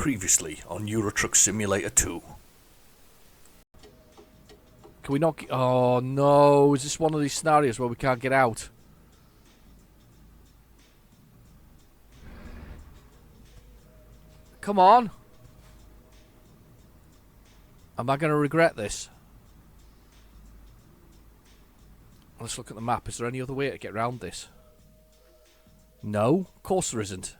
Previously on Euro Truck Simulator 2. Can we not get... Oh, no. Is this one of these scenarios where we can't get out? Come on. Am I going to regret this? Let's look at the map. Is there any other way to get around this? No, of course there isn't.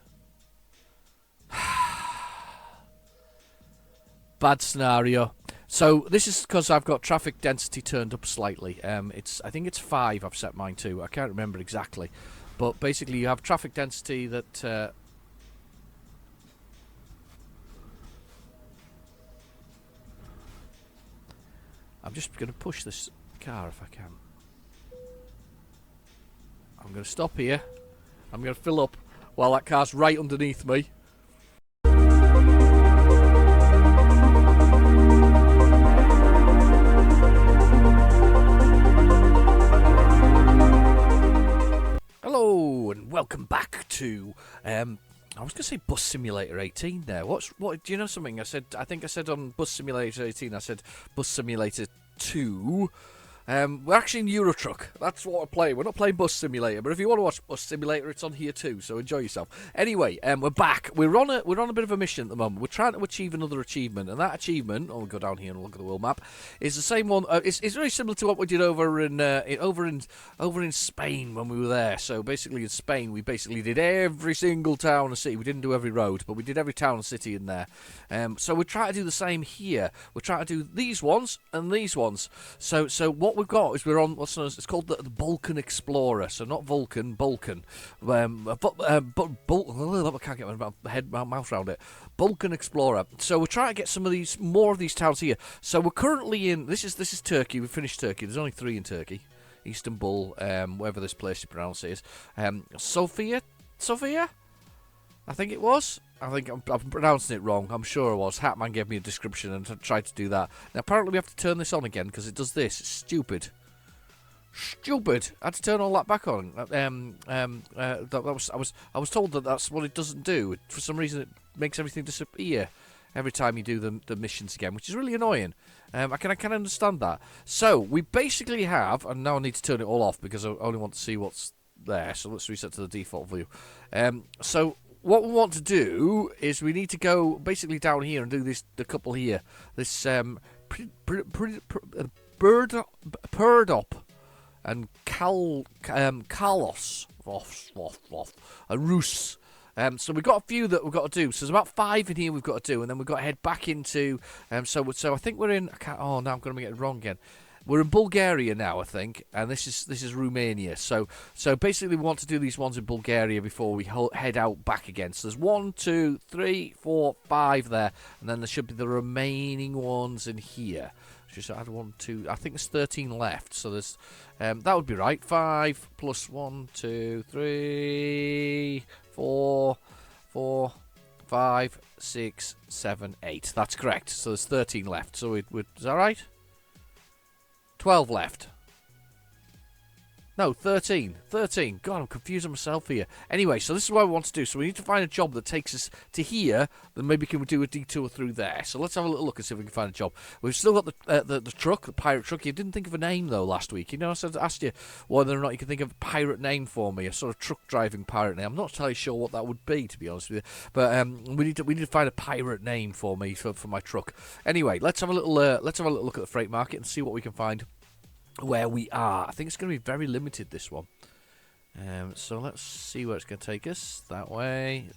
Bad scenario. So this is because I've got traffic density turned up slightly. I think it's 5 I've set mine to. I can't remember exactly. But basically you have traffic density that... I'm just going to push this car if I can. I'm going to stop here. I'm going to fill up while that car's right underneath me. Hello and welcome back to I was going to say Bus Simulator 18 there. What do you know something? I think I said on Bus Simulator 18 I said Bus Simulator 2. We're actually in Euro Truck. That's what we're playing. We're not playing Bus Simulator, but if you want to watch Bus Simulator, it's on here too. So enjoy yourself. Anyway, we're back. We're on a bit of a mission at the moment. We're trying to achieve another achievement, and that achievement, we'll go down here and look at the world map, is the same one. It's very similar to what we did over in Spain when we were there. So basically, in Spain, we basically did every single town and city. We didn't do every road, but we did every town and city in there. So we're trying to do the same here. We're trying to do these ones and these ones. So what we've got is we're on what's known as, it's called the Balkan Explorer. So not Vulcan, Balkan. I can't get my mouth around it. Balkan Explorer. So we're trying to get more of these towns here. So we're currently in. This is Turkey. We finished Turkey. There's only 3 in Turkey. Istanbul, wherever this place you pronounce it is. Sofia. I think it was. I think I'm pronouncing it wrong. I'm sure it was. Hatman gave me a description and tried to do that. Now, apparently we have to turn this on again because it does this. It's stupid. Stupid. I had to turn all that back on. I was told that that's what it doesn't do. For some reason, it makes everything disappear every time you do the missions again, which is really annoying. I can understand that. So, we basically have... And now I need to turn it all off because I only want to see what's there. So, let's reset to the default view. So... What we want to do is we need to go basically down here and do the couple here. This Perdop and Carlos and Rus. So we've got a few that we've got to do. So there's about 5 in here we've got to do, and then we've got to head back into. So I think we're in. Oh, now I'm going to get it wrong again. We're in Bulgaria now, I think, and this is Romania. So basically, we want to do these ones in Bulgaria before we head out back again. So there's 1, 2, 3, 4, 5 there, and then there should be the remaining ones in here. Just add 1, 2. I think there's 13 left. So there's that would be right. 5 plus 1, 2, 3, 4, 5, 6, 7, 8. That's correct. So there's 13 left. So is that right? 12 left. No, 13. 13. God, I'm confusing myself here. Anyway, so this is what we want to do. So we need to find a job that takes us to here. Then maybe can we do a detour through there. So let's have a little look and see if we can find a job. We've still got the truck, the pirate truck. You didn't think of a name, though, last week. You know, I asked you whether or not you could think of a pirate name for me. A sort of truck-driving pirate name. I'm not entirely sure what that would be, to be honest with you. But we need to find a pirate name for me, for my truck. Anyway, let's have a little look at the freight market and see what we can find where we are. I think it's going to be very limited, this one. So let's see where it's going to take us. That way.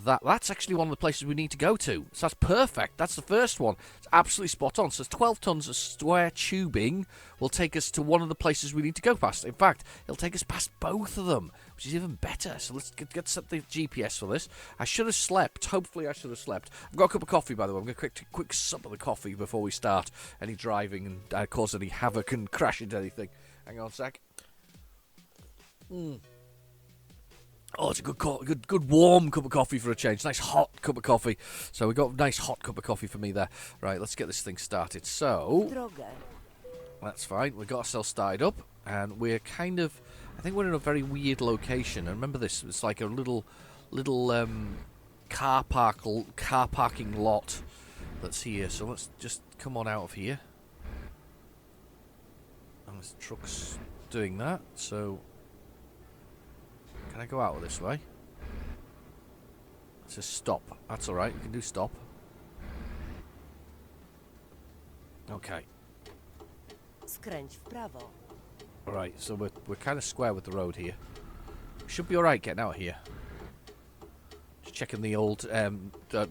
That's actually one of the places we need to go to. So that's perfect. That's the first one. It's absolutely spot on. So it's 12 tons of square tubing will take us to one of the places we need to go past. In fact, it'll take us past both of them, which is even better. So let's get set the GPS for this. I should have slept. Hopefully I should have slept. I've got a cup of coffee, by the way. I'm going to quick sup of the coffee before we start any driving and cause any havoc and crash into anything. Hang on a sec. Oh, it's a good warm cup of coffee for a change. Nice hot cup of coffee. So we got a nice hot cup of coffee for me there. Right, let's get this thing started. So that's fine. We got ourselves started up, and we're kind of. I think we're in a very weird location. And remember this. It's like a little car parking lot that's here. So let's just come on out of here. And this truck's doing that. So can I go out of this way? It says stop. That's all right. You can do stop. Okay. Skręć w prawo. All right. So we're kind of square with the road here. Should be all right getting out of here. Just checking the old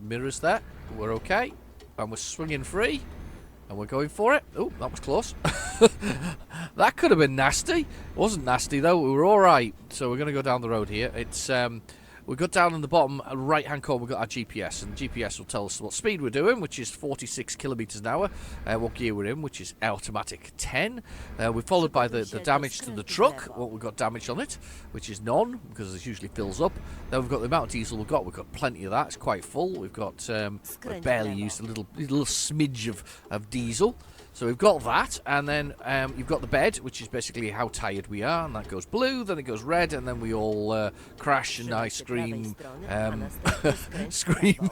mirrors there. We're okay. And we're swinging free. And we're going for it. Oh, that was close. That could have been nasty. It wasn't nasty, though. We were all right. So we're going to go down the road here. It's we got down in the bottom right-hand corner. We've got our GPS. And GPS will tell us what speed we're doing, which is 46 kilometres an hour. What gear we're in, which is automatic 10. We're followed by the damage to the truck, what we've got damage on it, which is none, because it usually fills up. Then we've got the amount of diesel we've got. We've got plenty of that. It's quite full. We've got we've barely used a little smidge of diesel. So we've got that, and then you've got the bed, which is basically how tired we are, and that goes blue, then it goes red, and then we all crash, and I scream, scream,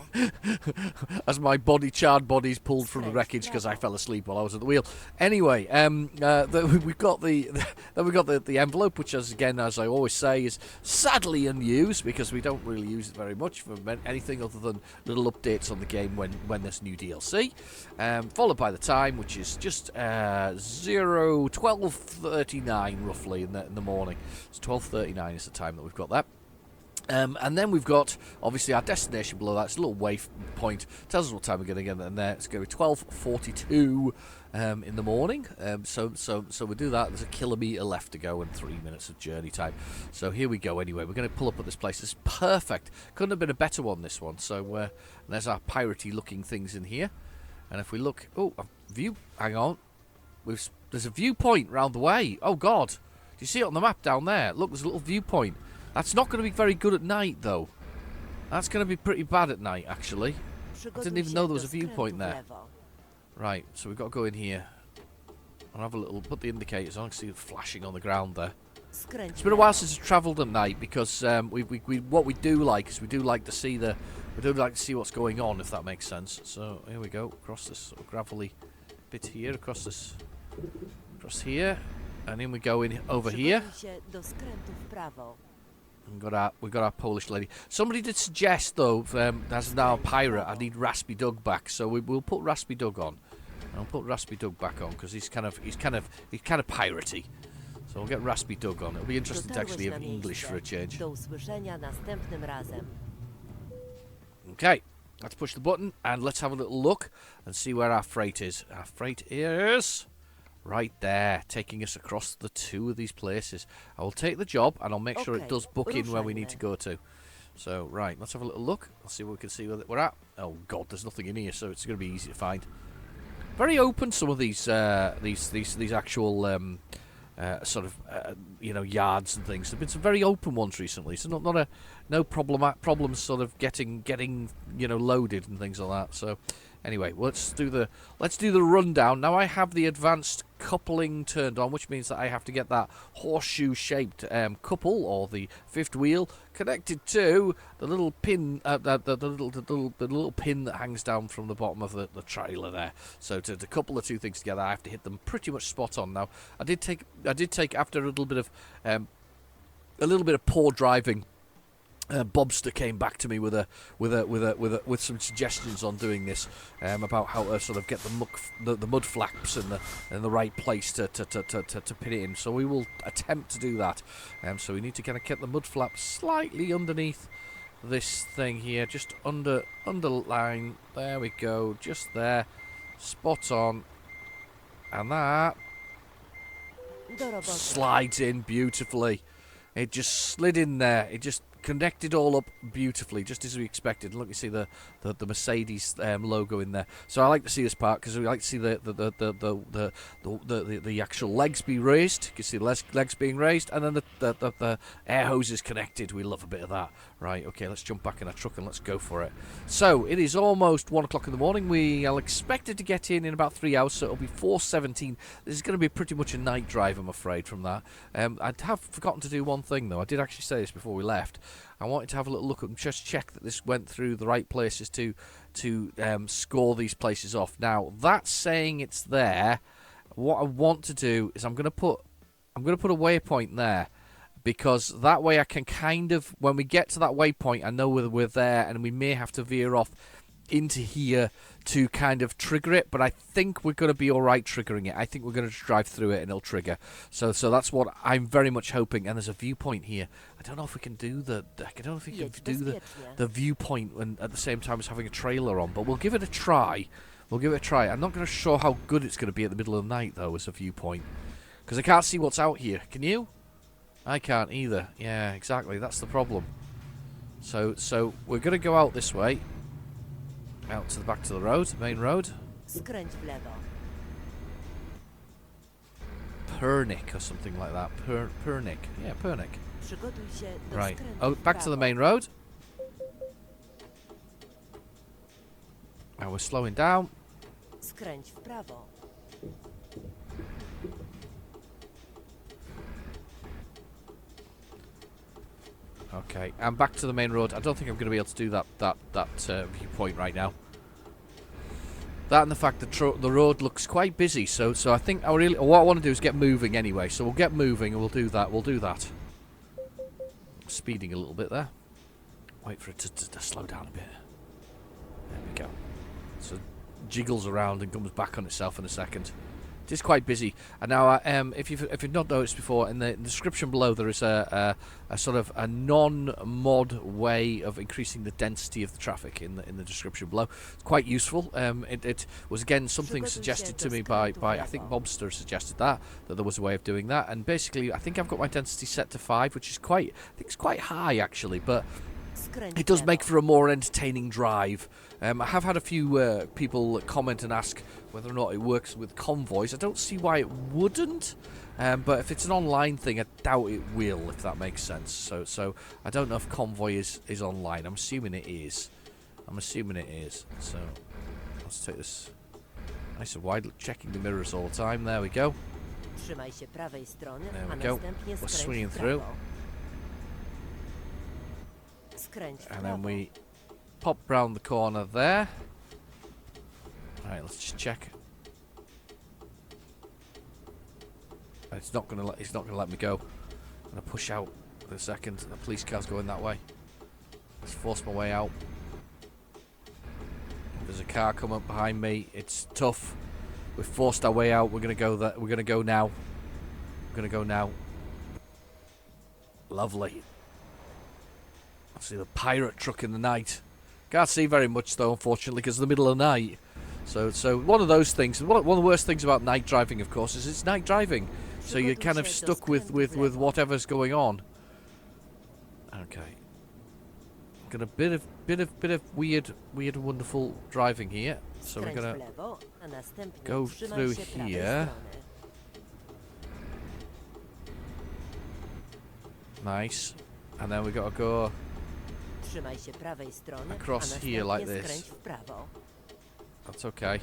as my charred body's pulled from the wreckage because I fell asleep while I was at the wheel. Anyway, we've got the envelope, which, as I always say, is sadly unused because we don't really use it very much for anything other than little updates on the game when there's new DLC. Followed by the time, which is just 12:39 roughly in the morning. So 12:39 is the time that we've got that. And then we've got obviously our destination below that. It's a little waypoint. Tells us what time we're going to get in there. It's going to be 12:42 in the morning. So we do that. There's a kilometre left to go and 3 minutes of journey time. So here we go. Anyway, we're going to pull up at this place. It's perfect. Couldn't have been a better one, this one. So there's our piratey looking things in here. And if we look, oh, a view. Hang on. There's a viewpoint round the way. Oh God, do you see it on the map down there? Look, there's a little viewpoint. That's not going to be very good at night, though. That's going to be pretty bad at night, actually. I didn't even know there was a viewpoint there. Right, so we've got to go in here. I'll have a little, put the indicators on. I can see it flashing on the ground there. It's been a while since I've travelled at night because what we do like is we do like to see what's going on, if that makes sense. So here we go, across this sort of gravelly bit here, across here, and then we go in over here. We've got our Polish lady. Somebody did suggest though, as now a pirate, I need Raspy Doug back, so we'll put Raspy Doug on. I'll put Raspy Doug back on because he's kind of piratey. So we'll get Raspy Doug on. It'll be interesting to actually have English for a change. Okay, let's push the button and let's have a little look and see where our freight is. Our freight is right there, taking us across the two of these places. I will take the job and I'll make sure it does book in where we need to go to. So, right, let's have a little look. Let's see what we can see where we're at. Oh God, there's nothing in here, so it's going to be easy to find. Very open, some of these actual yards and things. There've been some very open ones recently, so no problems sort of getting loaded and things like that. So anyway, let's do the rundown. Now I have the advanced coupling turned on, which means that I have to get that horseshoe shaped couple or the fifth wheel connected to the little pin, the little pin that hangs down from the bottom of the trailer there. So to couple the two things together, I have to hit them pretty much spot on. Now I did take after a little bit of poor driving. Bobster came back to me with some suggestions on doing this, about how to sort of get the mud flaps in the right place to pin it in. So we will attempt to do that. So we need to kind of get the mud flaps slightly underneath this thing here, just underline. There we go, just there, spot on, and that slides in beautifully. It just slid in there. It just connected all up beautifully, just as we expected. Look, you see the Mercedes logo in there. So I like to see this part because we like to see the actual legs be raised. You can see the legs being raised, and then the air hoses connected. We love a bit of that. Right, okay, let's jump back in our truck and let's go for it. So it is almost 1 o'clock in the morning. We are expected to get in about 3 hours, so it'll be 4:17. This is going to be pretty much a night drive, I'm afraid, from that. I have forgotten to do one thing though. I did actually say this before we left. I wanted to have a little look and just check that this went through the right places to score these places off. Now, that's saying it's there. What I want to do is I'm going to put a waypoint there, because that way I can kind of, when we get to that waypoint, I know whether we're there, and we may have to veer off into here to kind of trigger it, but I think we're going to be alright triggering it. I think we're going to drive through it and it'll trigger. So that's what I'm very much hoping. And there's a viewpoint here. I don't know if we can do the viewpoint and at the same time as having a trailer on, but we'll give it a try. I'm not going to show how good it's going to be at the middle of the night, though, as a viewpoint, because I can't see what's out here. Can you? I can't either. Yeah, exactly. That's the problem. So we're going to go out this way. Out to the back to the road, main road. Skręć w lewo. Pernick or something like that. Pernick. Yeah, Pernick. Przygotuj się do Right. skrętu Oh, w back to the prawo. main road. Now we're slowing down. Skręć w prawo. Okay, and back to the main road. I don't think I'm going to be able to do that viewpoint right now. That and the fact that the road looks quite busy, so I think what I want to do is get moving anyway. So we'll get moving and we'll do that. Speeding a little bit there. Wait for it to slow down a bit. There we go. So it jiggles around and comes back on itself in a second. It is quite busy. And now, if you've not noticed before, in the description below there is a sort of a non-mod way of increasing the density of the traffic in the description below. It's quite useful. It was again something suggested to me by I think Mobster suggested that there was a way of doing that. And basically, I think I've got my density set to 5, which is I think it's quite high actually, but it does make for a more entertaining drive. I have had a few people comment and ask whether or not it works with convoys. I don't see why it wouldn't, but if it's an online thing, I doubt it will, if that makes sense. So I don't know if convoy is online. I'm assuming it is. So let's take this nice and wide, checking the mirrors all the time. There we go. Trzymaj się prawej strony, There a we go. następnie We're skręć swinging w through. prawo. Skręć w And prawo. then we pop round the corner there. Alright, let's just check. It's not gonna let me go. I'm gonna push out for a second. The police car's going that way. Let's force my way out. There's a car coming up behind me. It's tough. We've forced our way out. We're gonna go there. We're gonna go now. Lovely. I see the pirate truck in the night. Can't see very much though, unfortunately, because it's the middle of the night. So one of those things. One of the worst things about night driving, of course, is it's night driving. So you're kind of stuck with whatever's going on. Okay. Got a bit of weird, wonderful driving here. So we're Skręć gonna w lewo, a następnie go trzymaj through się prawej here. strony. Nice. And then we got to go Trzymaj się prawej strony, across a here like następnie this. skręć w prawo. That's okay.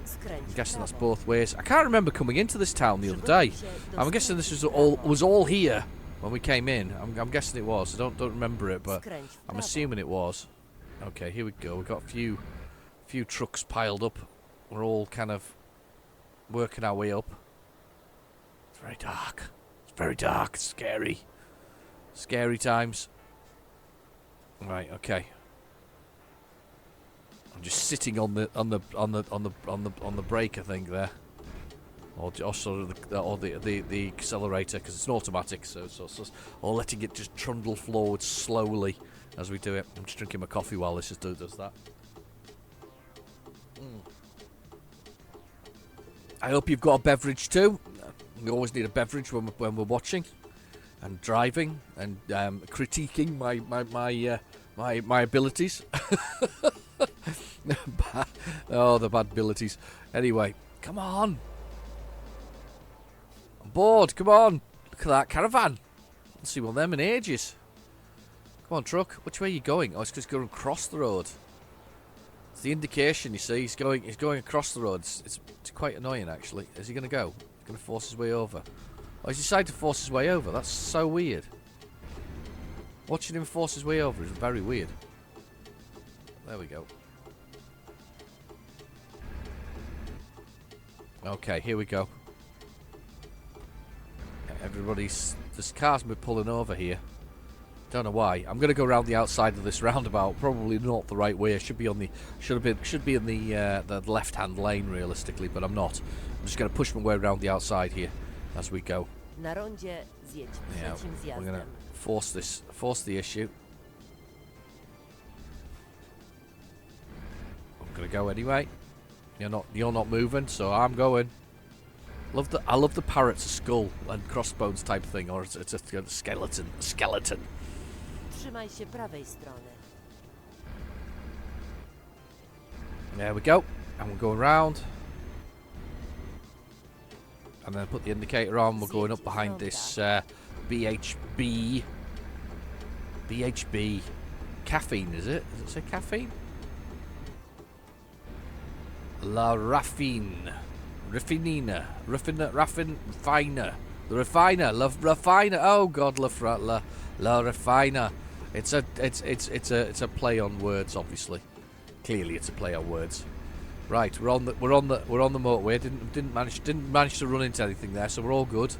Skręć I'm w guessing that's prawo. both ways. I can't remember coming into this town the other day. I'm guessing this was all here when we came in. I'm guessing it was. I don't remember it, but Skręć w I'm prawo. assuming it was. Okay, here we go. We've got a few trucks piled up. We're all kind of working our way up. It's very dark. It's very dark. It's scary. Scary times. Right. Okay. I'm just sitting on the brake, I think there, or sort of the accelerator, because it's an automatic, so or letting it just trundle forward slowly as we do it. I'm just drinking my coffee while this does that. I hope you've got a beverage too. We always need a beverage when we're watching and driving and critiquing my abilities. Oh, the bad abilities. Anyway, come on. I'm bored. Come on. Look at that caravan. I'll see one of them in ages. Come on, truck. Which way are you going? Oh, it's just going across the road. It's the indication, you see. He's going across the road. It's quite annoying, actually. Is he going to go? He's going to force his way over. Oh, he's decided to force his way over. That's so weird. Watching him force his way over is very weird. There we go. Okay, here we go. There's cars been pulling over here. Don't know why. I'm gonna go around the outside of this roundabout. Probably not the right way. I should be in the left-hand lane realistically, but I'm not. I'm just gonna push my way around the outside here as we go. Na rondzie zjedź Yeah, trzecim we're zjazdem. gonna force the issue. I'm gonna go anyway. You're not moving, so I'm going. I love the parrot's skull and crossbones type thing, or it's a skeleton. A skeleton. Trzymaj się prawej strony. There we go. And we're going round. And then put the indicator on. We're going up behind this BHB. BHB. Caffeine, is it? Does it say caffeine? La Raffine. Raffinina. Raffiner. The refiner. La refiner. Oh God, La refiner. It's a play on words, obviously. Clearly it's a play on words. Right, we're on the motorway. Didn't manage to run into anything there, so we're all good.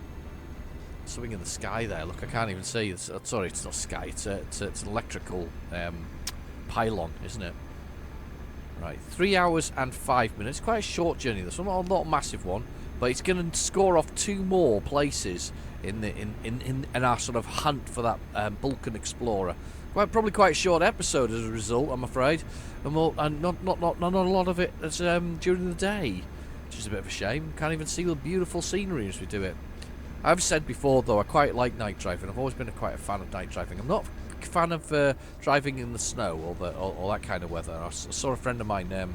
Something in the sky there. Look, I can't even see. Sorry, it's not sky. It's an electrical pylon, isn't it? Right, 3 hours and 5 minutes. Quite a short journey. This one, not a massive one, but it's going to score off 2 more places in our sort of hunt for that Vulcan Explorer. Probably quite a short episode as a result, I'm afraid, and not a lot of it as during the day, which is a bit of a shame. Can't even see the beautiful scenery as we do it. I've said before though, I quite like night driving. I've always been quite a fan of night driving. I'm not a fan of driving in the snow or that kind of weather. I saw a friend of mine.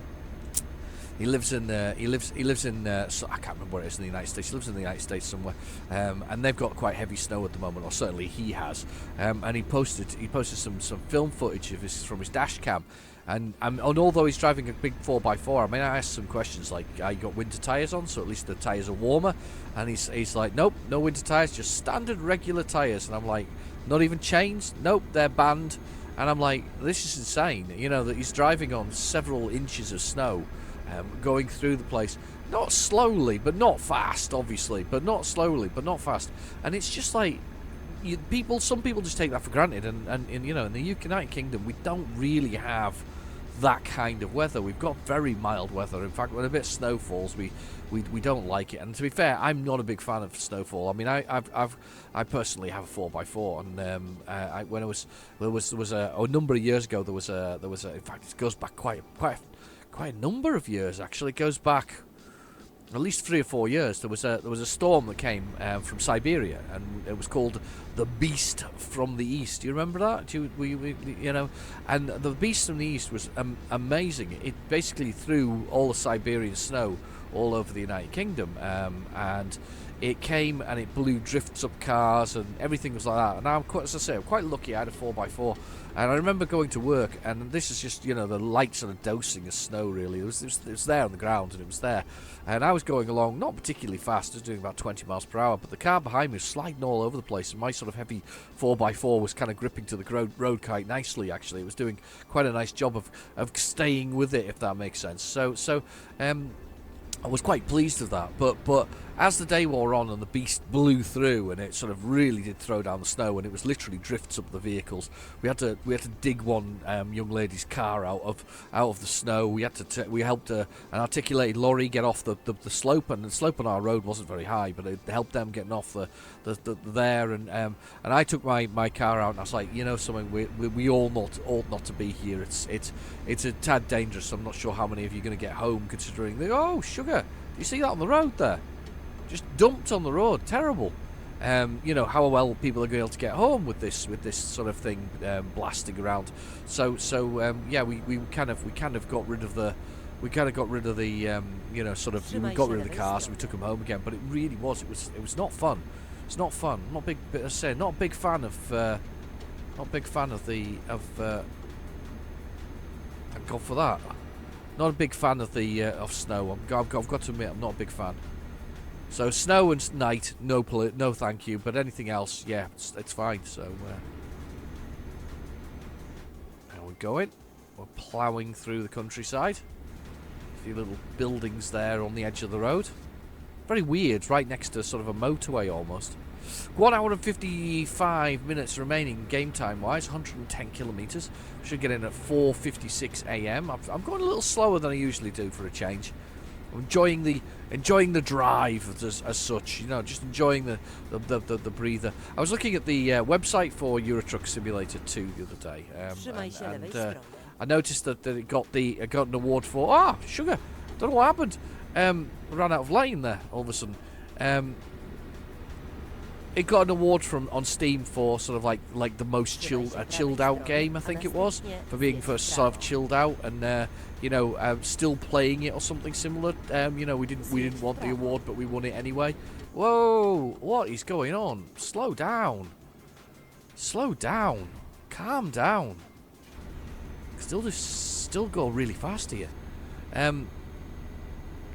He lives in I can't remember where it is in the United States. He lives in the United States somewhere, and they've got quite heavy snow at the moment, or certainly he has. And he posted some film footage of from his dash cam, and although he's driving a big 4x4, I mean, I asked some questions like, "You got winter tyres on, so at least the tyres are warmer?" And he's like, "Nope, no winter tyres, just standard regular tyres." And I'm like, "Not even chains?" "Nope, they're banned." And I'm like, "This is insane." You know that he's driving on several inches of snow. Going through the place, not slowly, but not fast, obviously, but not slowly, but not fast, and it's just like some people just take that for granted, and you know, in the United Kingdom, we don't really have that kind of weather. We've got very mild weather. In fact, when a bit of snow falls, we don't like it. And to be fair, I'm not a big fan of snowfall. I mean, I personally have a 4x4, and when there was a number of years ago, there was a in fact, it goes back quite a number of years actually. It goes back at least 3 or 4 years. There was a storm that came from Siberia, and it was called the Beast from the East. Do you remember that? You know, and the Beast from the East was amazing. It basically threw all the Siberian snow all over the United Kingdom, and it came and it blew drifts up cars and everything was like that. And I'm quite lucky. I had a 4x4, and I remember going to work, and this is just, you know, the light sort of dosing of snow. Really, it was there on the ground, and it was there. And I was going along not particularly fast. I was doing about 20 miles per hour, but the car behind me was sliding all over the place, and my sort of heavy 4x4 was kind of gripping to the road quite nicely. Actually, it was doing quite a nice job of staying with it, if that makes sense. So I was quite pleased with that, but as the day wore on and the Beast blew through, and it sort of really did throw down the snow, and it was literally drifts up the vehicles. We had to dig one young lady's car out of the snow. We helped an articulated lorry get off the slope, and the slope on our road wasn't very high, but it helped them getting off the there, and I took my car out, and I was like, you know something, we all ought not to be here. It's a tad dangerous. I'm not sure how many of you are going to get home, considering oh sugar, you see that on the road there? Just dumped on the road, terrible. You know how well people are going to be able to get home with this sort of thing blasting around. So yeah, we kind of got rid of the you know, sort of, we got rid of the cars and we took them home again. But it really was it was not fun. It's not fun. Not a big fan of thank God for that. Not a big fan of of snow. I've got to admit, I'm not a big fan. So snow and night, no thank you. But anything else, yeah, it's fine. So going. We're ploughing through the countryside. A few little buildings there on the edge of the road. Very weird, right next to sort of a motorway almost. 1 hour and 55 minutes remaining game time wise, 110 kilometres. Should get in at 4:56 a.m. I'm going a little slower than I usually do for a change. I'm enjoying the drive as such, you know, just enjoying the breather. I was looking at the website for Euro Truck Simulator 2 the other day, Trzymaj się lewej and strony. I noticed that it got an award for sugar. Don't know what happened. Ran out of lane there all of a sudden. It got an award on Steam for sort of like the most chilled out game, I think it was, for being sort of chilled out and still playing it or something similar. We didn't want the award, but we won it anyway. Whoa! What is going on? Slow down. Calm down. Still go really fast here.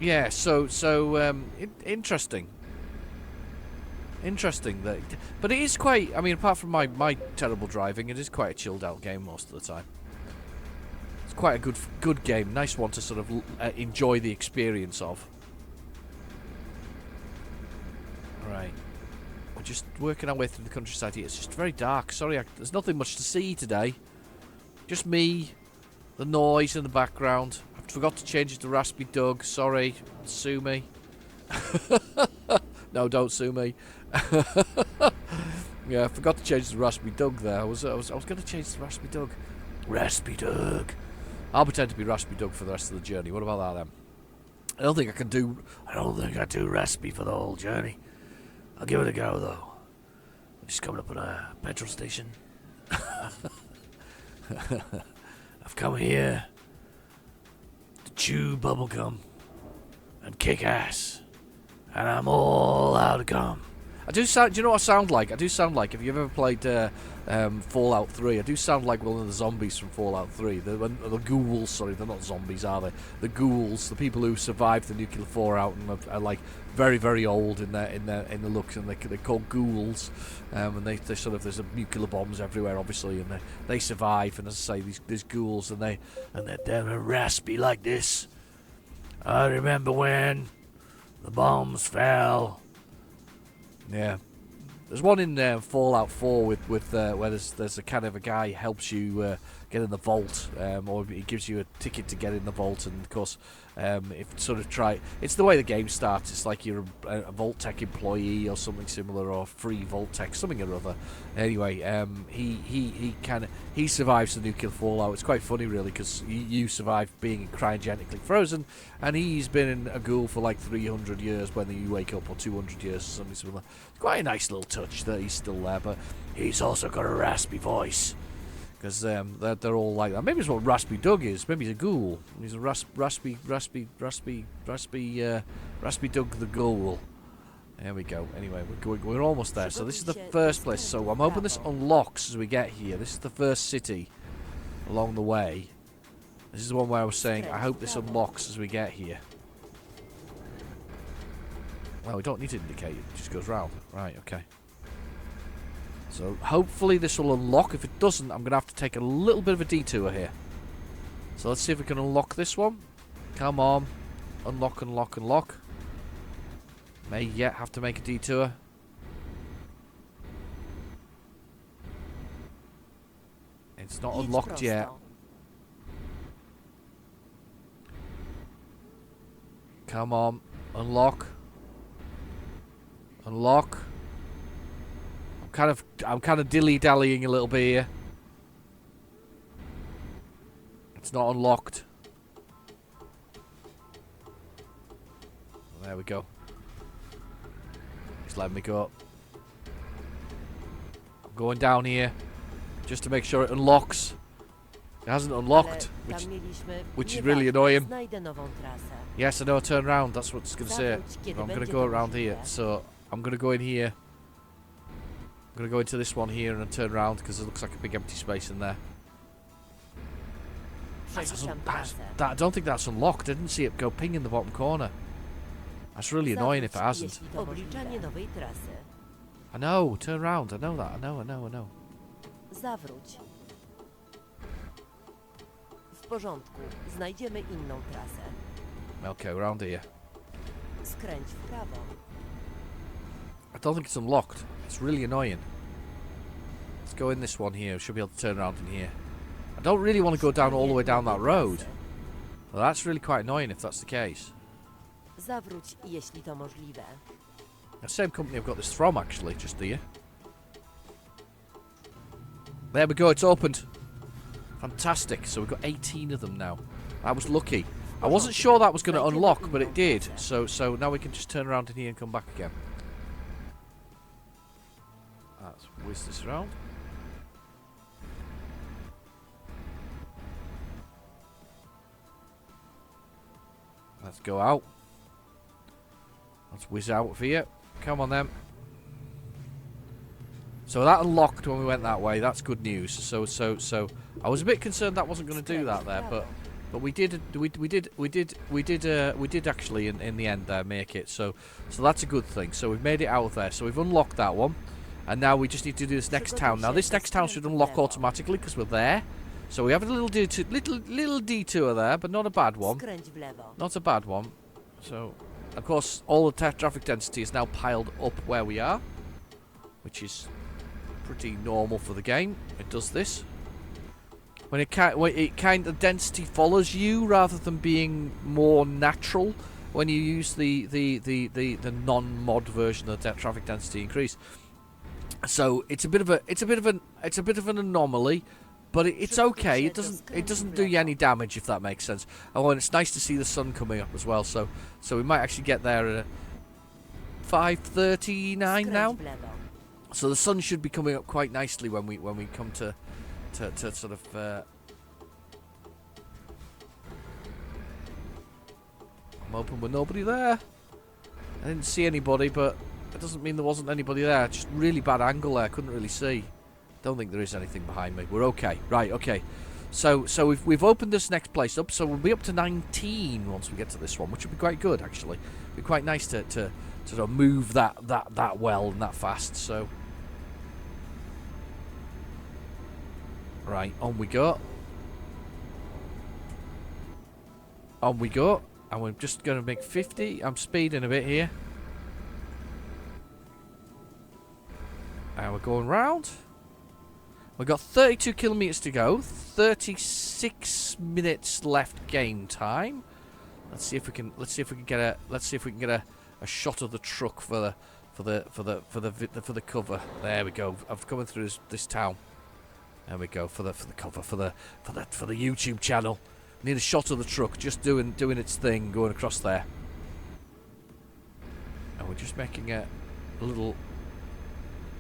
Yeah. Interesting. Interesting but it is quite. I mean, apart from my terrible driving, it is quite a chilled out game most of the time. It's quite a good game, nice one to sort of enjoy the experience of. Right, we're just working our way through the countryside here. It's just very dark. Sorry, there's nothing much to see today. Just me, the noise in the background. I forgot to change it to Raspy Doug. Sorry, sue me. No, don't sue me. Yeah, I forgot to change the Raspy Doug there. I was going to change the Raspy Doug. Raspy Doug. I'll pretend to be Raspy Doug for the rest of the journey. What about that then? I don't think I do Raspy for the whole journey. I'll give it a go though. I'm just coming up at a petrol station. I've come here to chew bubblegum and kick ass. And I'm all out of gum. Do you know what I sound like? I do sound like, if you've ever played Fallout 3, I do sound like one of the zombies from Fallout 3. The ghouls, sorry, they're not zombies, are they? The ghouls, the people who survived the nuclear fallout and are like very, very old in the looks, and they're called ghouls. And they sort of, there's nuclear bombs everywhere, obviously, and they survive. And as I say, these ghouls, and they're raspy like this. I remember when the bombs fell. Yeah, there's one in Fallout 4 with where there's a kind of a guy who helps you get in the vault, or he gives you a ticket to get in the vault, and of course, it's the way the game starts. It's like you're a Vault-Tec employee or something similar, or free Vault-Tec, something or other. Anyway, he survives the nuclear fallout. It's quite funny, really, because you survive being cryogenically frozen, and he's been in a ghoul for like 300 years when you wake up, or 200 years, or something similar. It's quite a nice little touch that he's still there, but he's also got a raspy voice. Because they're all like that. Maybe it's what Raspy Doug is. Maybe he's a ghoul. He's a Raspy Doug the ghoul. There we go. Anyway, we're almost there. So this is the first place. So I'm hoping this unlocks as we get here. This is the first city along the way. This is the one where I was saying I hope this unlocks as we get here. Well, we don't need to indicate. It just goes round. Right, okay. So hopefully this will unlock. If it doesn't, I'm going to have to take a little bit of a detour here. So let's see if we can unlock this one. Come on. Unlock, unlock, unlock. May yet have to make a detour. It's not unlocked yet. Come on. Unlock. Unlock. I'm kind of dilly-dallying a little bit here. It's not unlocked. There we go. Just let me go up. I'm going down here just to make sure it unlocks. It hasn't unlocked, which is really annoying. Yes, I know, turn around. That's what it's going to say. I'm going to go around here. So I'm going to go in here. I'm going to go into this one here and turn around because it looks like a big empty space in there. I don't think that's unlocked. I didn't see it go ping in the bottom corner. That's really annoying if it hasn't. I know, turn around. I know that. I know. Zawróć. porządku. Znajdziemy inną trasę. Okay, around here. Skręć w prawo. I don't think it's unlocked. It's really annoying. Let's go in this one here. Should be able to turn around in here. I don't really want to go down all the way down that road. Well, that's really quite annoying if that's the case. Zawróć, jeśli to możliwe. The same company I've got this from, actually, just here. There we go, it's opened. Fantastic. So we've got 18 of them now. I was lucky. I wasn't sure that was going to unlock, but it did. So now we can just turn around in here and come back again. Let's whiz this around. Let's go out. Let's whiz out for you. Come on then. So that unlocked when we went that way. That's good news. So I was a bit concerned that wasn't going to do that there, but we did actually in the end there make it. So that's a good thing. So we've made it out of there. So we've unlocked that one, and now we just need to do this next town. Now this next town should unlock automatically because we're there. So we have a little detour there, but not a bad one. Skręć w lewo. Not a bad one. So, of course, all the traffic density is now piled up where we are, which is pretty normal for the game. It does this when it kind of density follows you rather than being more natural when you use the non-mod version of the traffic density increase. So it's a bit of an anomaly. But it's okay. It doesn't do you any damage, if that makes sense. Oh, and it's nice to see the sun coming up as well. So we might actually get there at 5:39 now. So the sun should be coming up quite nicely when we come to sort of. I'm hoping with nobody there. I didn't see anybody, but it doesn't mean there wasn't anybody there. Just really bad angle there. Couldn't really see. Don't think there is anything behind me. We're okay. Right, okay. So we've opened this next place up, so we'll be up to 19 once we get to this one, which would be quite good actually. It'd be quite nice to sort of move that well and that fast. So right, on we go. On we go. And we're just going to make 50. I'm speeding a bit here. And we're going round. We've got 32 kilometers to go. 36 minutes left game time. Let's see if we can get a shot of the truck for the cover. There we go. I'm coming through this town. There we go for the cover for the YouTube channel. Need a shot of the truck just doing its thing going across there. And we're just making a little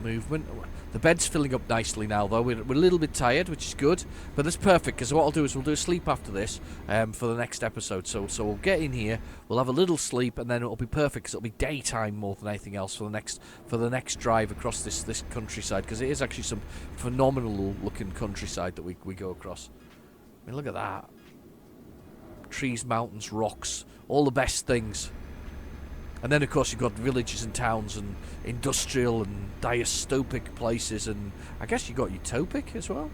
movement. The bed's filling up nicely now, though. We're a little bit tired, which is good, but that's perfect because what I'll do is we'll do a sleep after this for the next episode. So we'll get in here, we'll have a little sleep, and then it'll be perfect because it'll be daytime more than anything else for the next drive across this countryside, because it is actually some phenomenal looking countryside that we go across. I mean, look at that. Trees, mountains, rocks, all the best things. And then, of course, you've got villages and towns and industrial and dystopic places, and I guess you got utopic as well.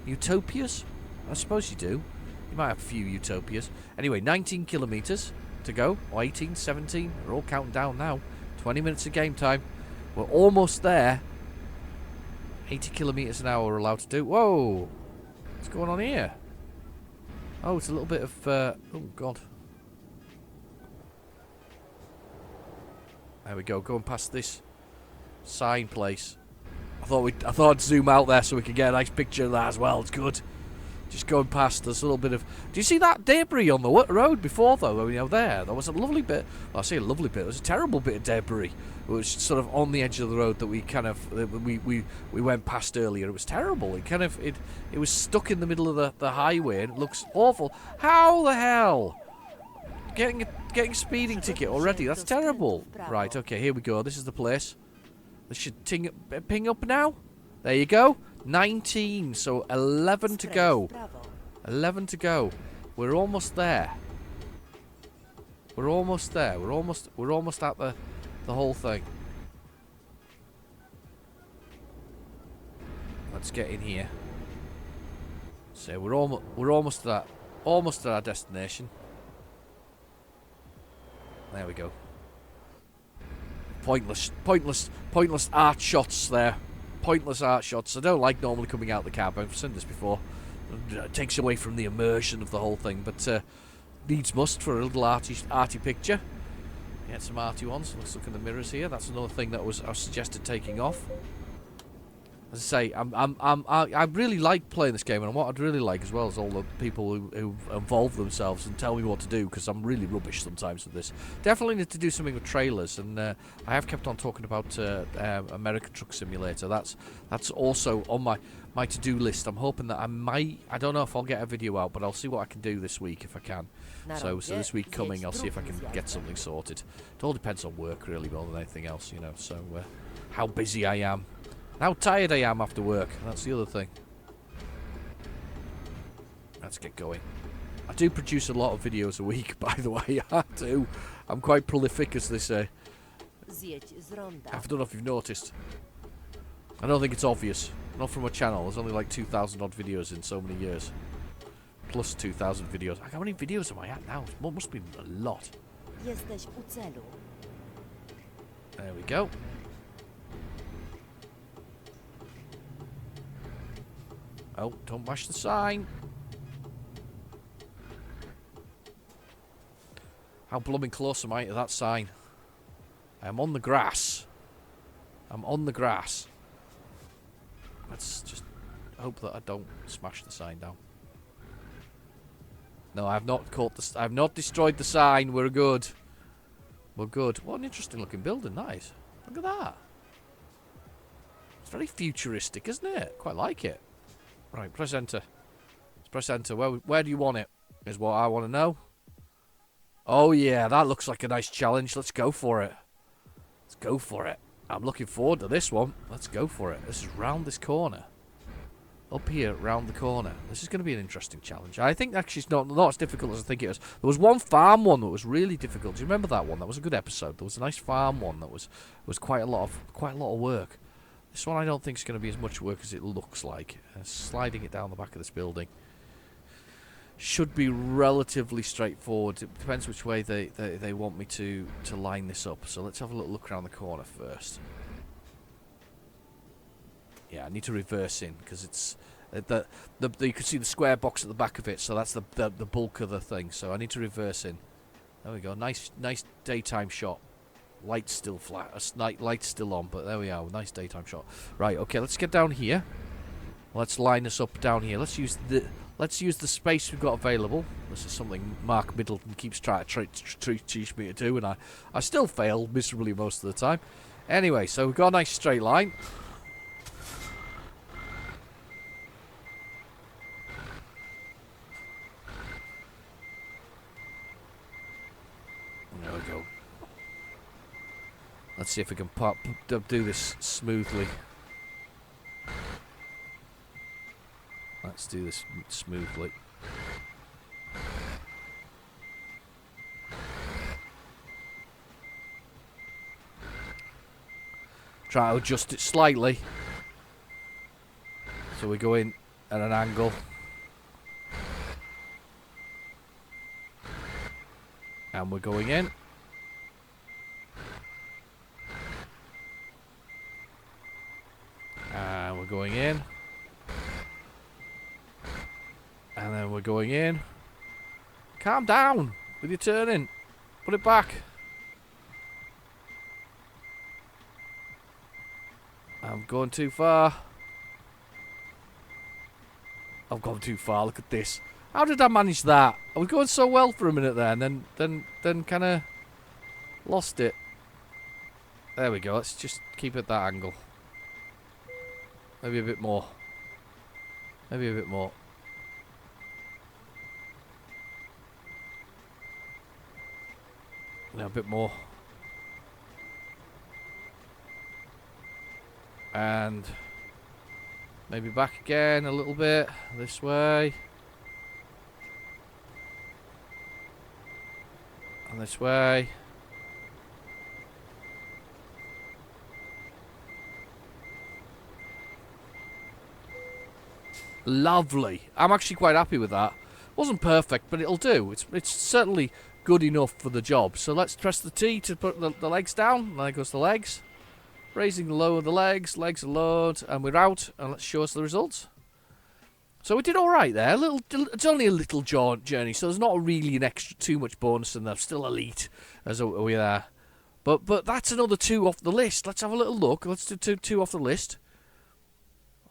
Utopias? I suppose you do. You might have a few utopias. Anyway, 19 kilometres to go, or 18, 17. We're all counting down now. 20 minutes of game time. We're almost there. 80 kilometres an hour we're allowed to do. Whoa! What's going on here? Oh, it's a little bit of... oh, God. There we go, going past this sign place. I thought I'd zoom out there so we could get a nice picture of that as well. It's good. Just going past, there's a little bit of... Do you see that debris on the road before, though? There was a lovely bit... Well, I say a lovely bit. There was a terrible bit of debris. It was sort of on the edge of the road that we kind of... We went past earlier. It was terrible. It kind of... It was stuck in the middle of the highway, and it looks awful. How the hell? Getting a speeding ticket already. That's terrible. Right, okay, here we go. This is the place. This should ping up now. There you go. 19, so 11 to go. 11 to go. We're almost there. We're almost there. We're almost at the whole thing. Let's get in here. So we're almost at our destination. There we go. Pointless art shots there. Pointless art shots. I don't like normally coming out the cab. I've seen this before. It takes away from the immersion of the whole thing, but needs must for a little arty picture. Get some arty ones. Let's look in the mirrors here. That's another thing that I suggested taking off. As I say, I really like playing this game, and what I'd really like as well is all the people who involve themselves and tell me what to do, because I'm really rubbish sometimes with this. Definitely need to do something with trailers, and I have kept on talking about American Truck Simulator. That's also on my to-do list. I'm hoping that I don't know if I'll get a video out, but I'll see what I can do this week if I can. So this week coming, I'll see if I can get something sorted. It all depends on work, really, more than anything else, you know. So how busy I am. How tired I am after work. That's the other thing. Let's get going. I do produce a lot of videos a week, by the way. I do. I'm quite prolific, as they say. Zjedź z ronda. I don't know if you've noticed. I don't think it's obvious. Not from a channel. There's only like 2,000 odd videos in so many years. Plus 2,000 videos. How many videos am I at now? It must be a lot. Jesteś u celu. There we go. Oh, don't mash the sign. How blooming close am I to that sign? I'm on the grass. I'm on the grass. Let's just hope that I don't smash the sign down. No, I've not caught the. I've not destroyed the sign. We're good. We're good. What an interesting looking building that is. Look at that. It's very futuristic, isn't it? Quite like it. Right, press enter. Let's press enter. Where do you want it? Is what I want to know. Oh yeah, that looks like a nice challenge. Let's go for it. Let's go for it. I'm looking forward to this one. Let's go for it. This is round this corner. Up here, round the corner. This is going to be an interesting challenge. I think actually it's not as difficult as I think it is. There was one farm one that was really difficult. Do you remember that one? That was a good episode. There was a nice farm one that was quite a lot of work. This one I don't think is going to be as much work as it looks like. Sliding it down the back of this building should be relatively straightforward. It depends which way they want me to line this up. So let's have a little look around the corner first. Yeah, I need to reverse in because it's you can see the square box at the back of it. So that's the bulk of the thing. So I need to reverse in. There we go. Nice daytime shot. Light's still flat. Light's still on, but there we are. Nice daytime shot. Right. Okay. Let's get down here. Let's line this up down here. Let's use the space we've got available. This is something Mark Middleton keeps trying to teach me to do, and I still fail miserably most of the time. Anyway, so we've got a nice straight line. There we go. Let's see if we can do this smoothly. Let's do this smoothly. Try to adjust it slightly. So we go in at an angle. And we're going in. And we're going in. And then we're going in. Calm down with your turning. Put it back. I'm going too far. I've gone too far. Look at this. How did I manage that? I was going so well for a minute there, and then kind of lost it. There we go. Let's just keep it that angle. Maybe a bit more. Maybe a bit more. No, a bit more. And maybe back again a little bit. This way. And this way. Lovely. I'm actually quite happy with that. Wasn't perfect, but it'll do. It's certainly good enough for the job. So let's press the T to put the legs down. There goes the legs. Raising the lower the legs. Legs are lowered, and we're out. And let's show us the results. So we did all right there. It's only a little journey, so there's not really an extra too much bonus in there. Still elite as we are. But that's another 2 off the list. Let's have a little look. Let's do two off the list.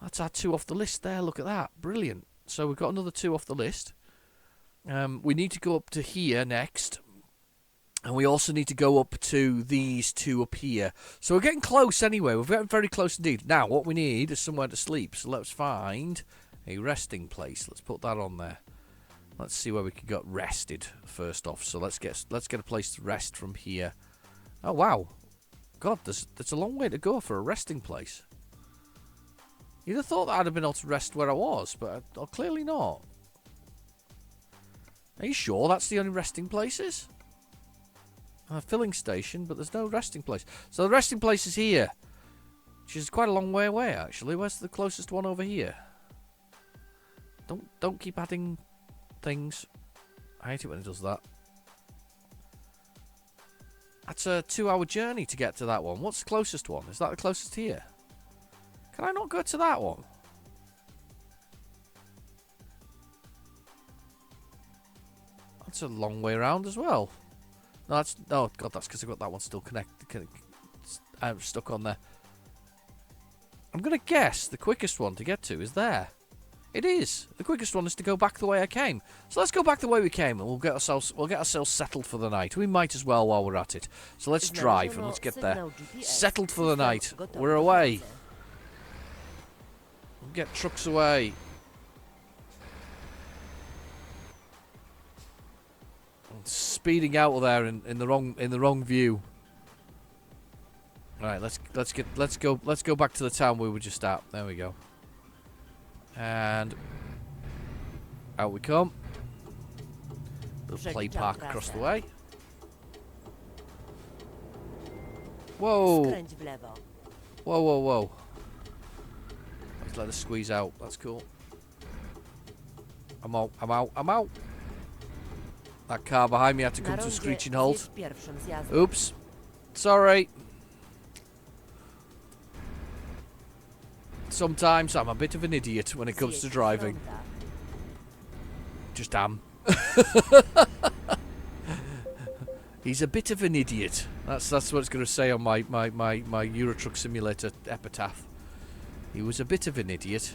That's our 2 off the list there. Look at that. Brilliant. So we've got another 2 off the list. We need to go up to here next. And we also need to go up to these 2 up here. So we're getting close anyway. We're getting very close indeed. Now, what we need is somewhere to sleep. So let's find a resting place. Let's put that on there. Let's see where we can get rested first off. So let's get a place to rest from here. Oh, wow. God, there's a long way to go for a resting place. You'd have thought that I'd have been able to rest where I was, but clearly not. Are you sure that's the only resting places? A filling station, but there's no resting place. So the resting place is here, which is quite a long way away, actually. Where's the closest one over here? Don't keep adding things. I hate it when it does that. That's a 2-hour journey to get to that one. What's the closest one? Is that the closest here? Can I not go to that one? That's a long way around as well. No, that's... Oh, God, that's because I've got that one still connected. I'm stuck on there. I'm going to guess the quickest one to get to is there. It is. The quickest one is to go back the way I came. So let's go back the way we came, and we'll get ourselves settled for the night. We might as well while we're at it. So let's drive and let's get there. Settled for the night. We're away. We'll get trucks away. Speeding out of there in the wrong view. All right, let's go back to the town we were just at. There we go. And out we come. Little play park across the way. Whoa! Whoa, whoa, whoa! Let's let us squeeze out. That's cool. I'm out. That car behind me had to come to a screeching halt. Oops. Sorry. Sometimes I'm a bit of an idiot when it comes to driving. Just am. He's a bit of an idiot. That's what it's going to say on my Euro Truck Simulator epitaph. He was a bit of an idiot.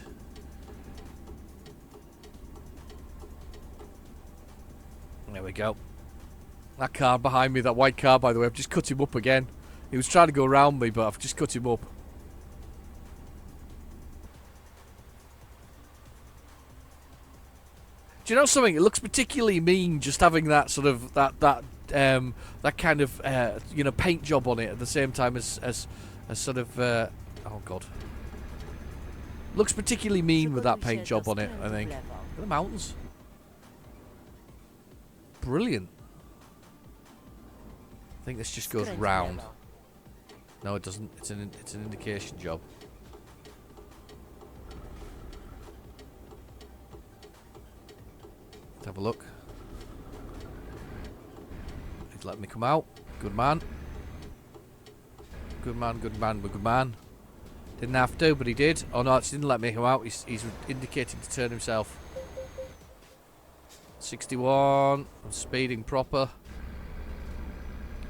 There we go. That car behind me, that white car, by the way, I've just cut him up again. He was trying to go around me, but I've just cut him up. Do you know something? It looks particularly mean just having that sort of that kind of you know, paint job on it at the same time as sort of oh God. Looks particularly mean with that paint job on it, I think. Look at the mountains. Brilliant. I think this just goes round. No, it doesn't. It's an indication job. Let's have a look. He's letting me come out. Good man. Good man, good man, good man. Didn't have to, but he did. Oh no, it didn't let me come out. He's indicating to turn himself. 61. I'm speeding proper.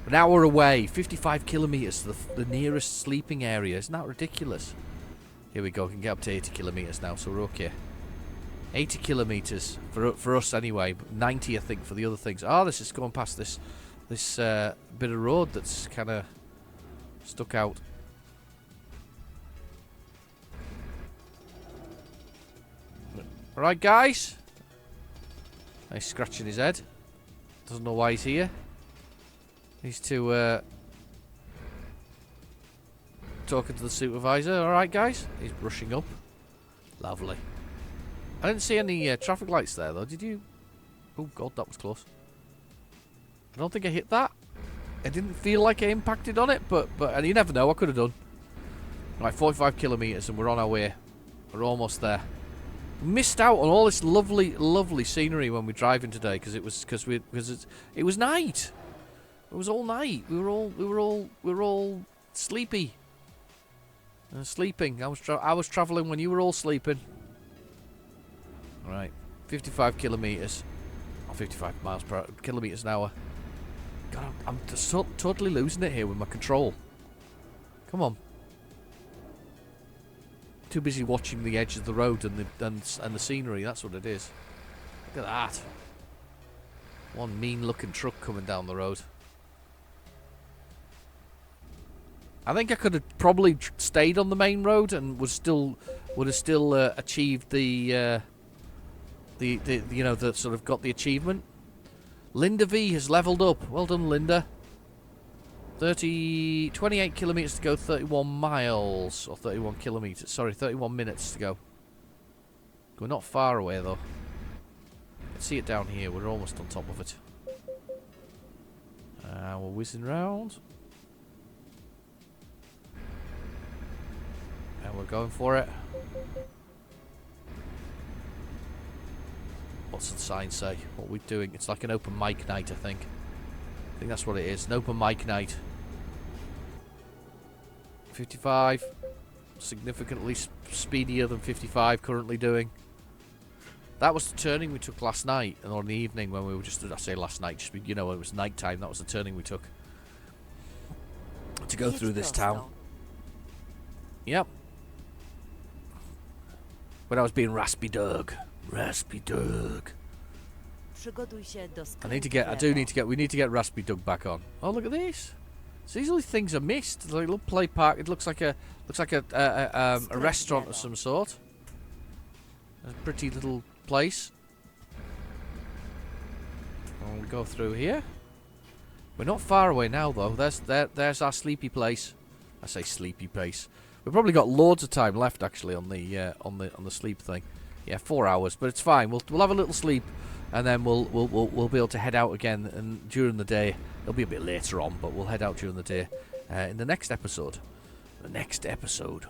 An hour away. 55 kilometres to the nearest sleeping area. Isn't that ridiculous? Here we go. We can get up to 80 kilometres now, so we're okay. 80 kilometres for us anyway. 90, I think, for the other things. Oh, this is going past this bit of road that's kind of stuck out. Alright, guys. He's scratching his head. Doesn't know why he's here. He's talking to the supervisor. Alright, guys. He's brushing up. Lovely. I didn't see any traffic lights there, though. Did you? Oh, God, that was close. I don't think I hit that. It didn't feel like I impacted on it, but and you never know. I could have done. Right, 45 kilometres and we're on our way. We're almost there. Missed out on all this lovely, lovely scenery when we're driving today because it was it was night. It was all night. We were all sleepy. Sleeping. I was traveling when you were all sleeping. All right, 55 kilometers, or 55 miles per kilometers an hour. God, I'm just totally losing it here with my control. Come on. Too busy watching the edge of the road and the scenery. That's what it is. Look at that. One mean-looking truck coming down the road. I think I could have probably stayed on the main road and would have still achieved the you know, the sort of got the achievement. Linda V has leveled up. Well done, Linda. 28 kilometers to go, 31 miles or 31 kilometers. Sorry, 31 minutes to go. We're not far away though. Let's see it down here. We're almost on top of it. We're whizzing round. And we're going for it. What's the sign say? What are we doing? It's like an open mic night, I think. I think that's what it is. An open mic night. 55. Significantly speedier than 55 currently doing. That was the turning we took last night, and on the evening when we were just, I say last night, just, you know, it was night time. That was the turning we took to go through this town. Yep. When I was being Raspy Doug. Raspy Doug. Przygotuj się do We need to get Raspy Doug back on. Oh, look at this. So these are things are missed. Like a little play park. It looks like a restaurant of some sort. A pretty little place. And we'll go through here. We're not far away now though. There's our sleepy place. I say sleepy place. We've probably got loads of time left actually on the sleep thing. Yeah, 4 hours, but it's fine. We'll have a little sleep, and then we'll be able to head out again. And during the day, it'll be a bit later on, but we'll head out during the day in the next episode. The next episode,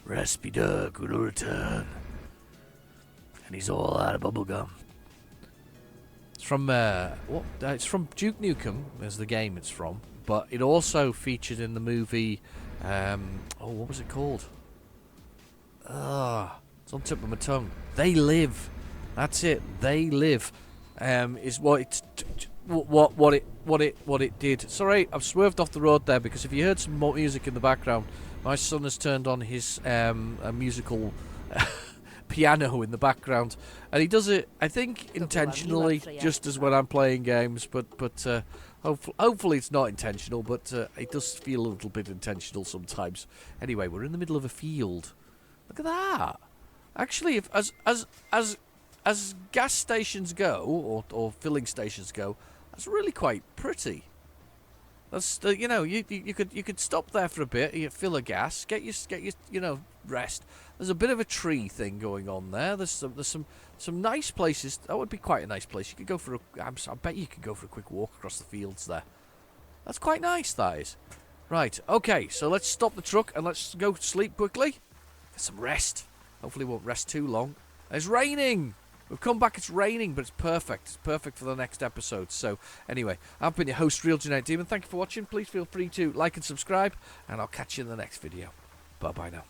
Raspy Doug will return, and he's all out of bubblegum. It's from it's from Duke Nukem, as the game it's from, but it also featured in the movie. What was it called? It's on the tip of my tongue. They Live. That's it. They Live. Is what it did. Sorry, I've swerved off the road there because if you heard some more music in the background, my son has turned on his a musical piano in the background, and he does it, I think, intentionally, just as when I'm playing games. But hopefully it's not intentional. But it does feel a little bit intentional sometimes. Anyway, we're in the middle of a field. Look at that. Actually, if as gas stations go or filling stations go, that's really quite pretty. That's you know, you could stop there for a bit, you fill a gas, get your rest. There's a bit of a tree thing going on there. There's some nice places. That would be quite a nice place. You could go for I bet you could go for a quick walk across the fields there. That's quite nice, that is. Right, okay, so let's stop the truck and let's go sleep quickly. Get some rest. Hopefully it won't rest too long. It's raining! We've come back, it's raining, but it's perfect. It's perfect for the next episode. So, anyway, I've been your host, Real Genetic Demon. Thank you for watching. Please feel free to like and subscribe, and I'll catch you in the next video. Bye-bye now.